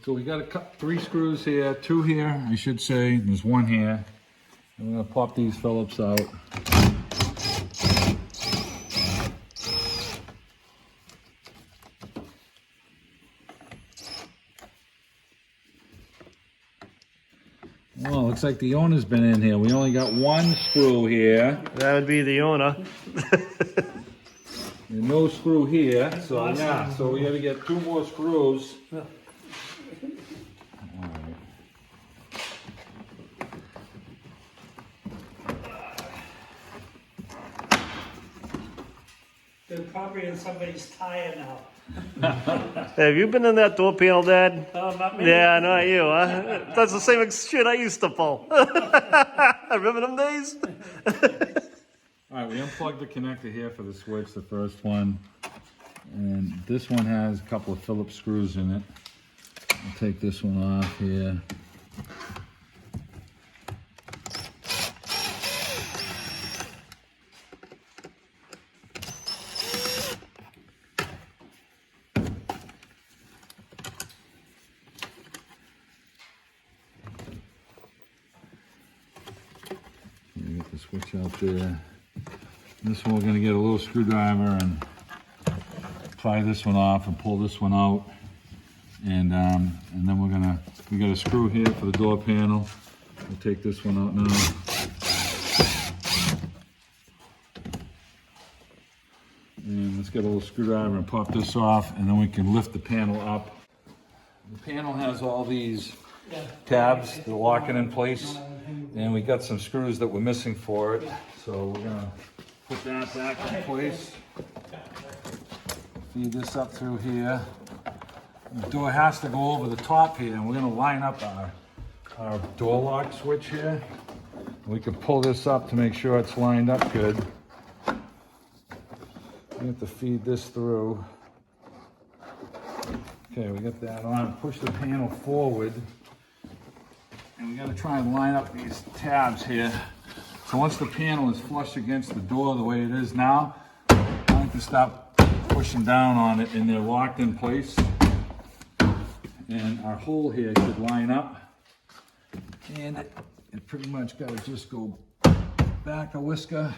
So we got three screws here, two here, I should say. There's one here. And we're gonna pop these Phillips out. Well, looks like the owner's been in here. We only got one screw here. That would be the owner. And no screw here, so yeah, so we gotta get two more screws. Yeah. They're probably in somebody's tire now. Have you been in that door panel, Dad? Not me. Yeah, not you, huh? That's the same shit I used to pull. Remember them days? All right, we unplugged the connector here for the switch, the first one. And this one has a couple of Phillips screws in it. I'll take this one off here. Get the switch out there. This one we're going to get a little screwdriver and pry this one off and pull this one out. And then we got a screw here for the door panel. We'll take this one out now. And let's get a little screwdriver and pop this off, and then we can lift the panel up. The panel has all these tabs that lock it in place, and we got some screws that were missing for it. So we're gonna put that back in place. Feed this up through here. The door has to go over the top here, and we're gonna line up our door lock switch here. We can pull this up to make sure it's lined up good. We have to feed this through. Okay, we got that on. Push the panel forward. And we gotta try and line up these tabs here. So once the panel is flush against the door the way it is now, I like to stop pushing down on it, and they're locked in place. And our hole here should line up. And it pretty much gotta just go back a whisker.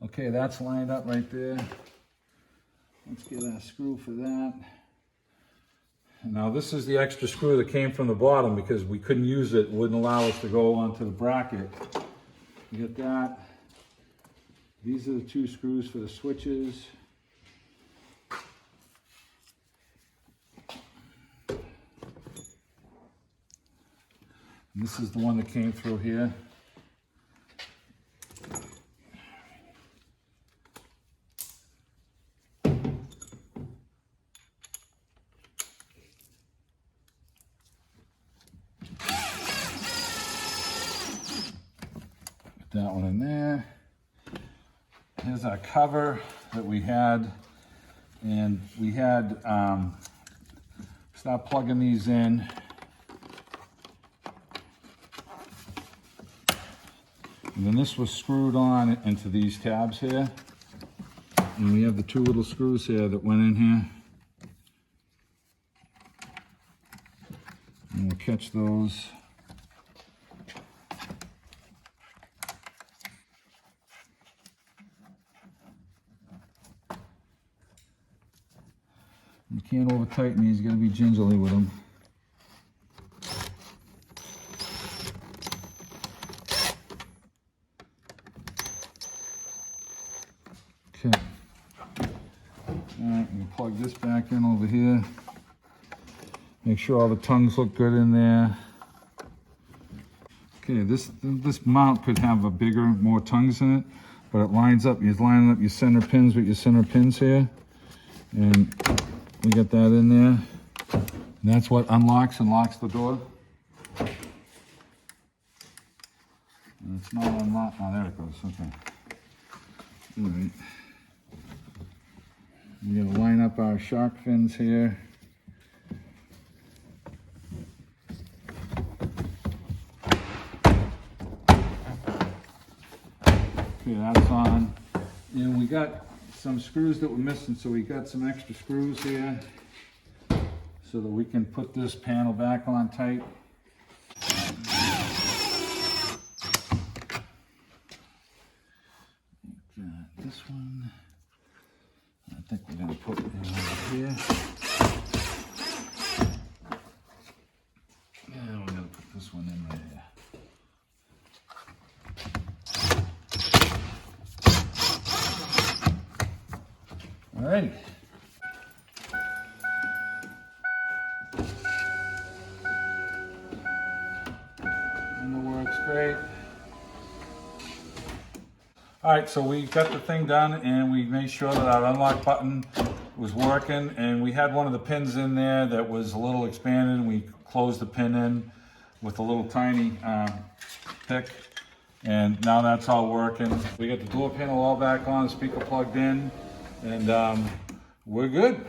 Okay, that's lined up right there. Let's get a screw for that. Now this is the extra screw that came from the bottom because we couldn't use it. It wouldn't allow us to go onto the bracket. You get that. These are the two screws for the switches. And this is the one that came through here. That one in there. Here's our cover that we had, and we had start plugging these in. And then this was screwed on into these tabs here, and we have the two little screws here that went in here, and we'll catch those. You can't over tighten these, you gotta be gingerly with them. Okay. Alright, we plug this back in over here. Make sure all the tongues look good in there. Okay, this mount could have a bigger, more tongues in it, but it lines up. You're lining up your center pins with your center pins here. And we get that in there. And that's what unlocks and locks the door. And it's not unlocked. Oh, there it goes. Okay. All right. We're going to line up our shark fins here. Okay, that's on. And we got some screws that were missing, so we got some extra screws here. so that we can put this panel back on tight. Got this one. I think we're going to put it in over here. And we're going to put this one in right here. Alrighty. And it works great. Alright, so we got the thing done and we made sure that our unlock button was working, and we had one of the pins in there that was a little expanded, and we closed the pin in with a little tiny pick, and now that's all working. We got the door panel all back on, speaker plugged in, and we're good.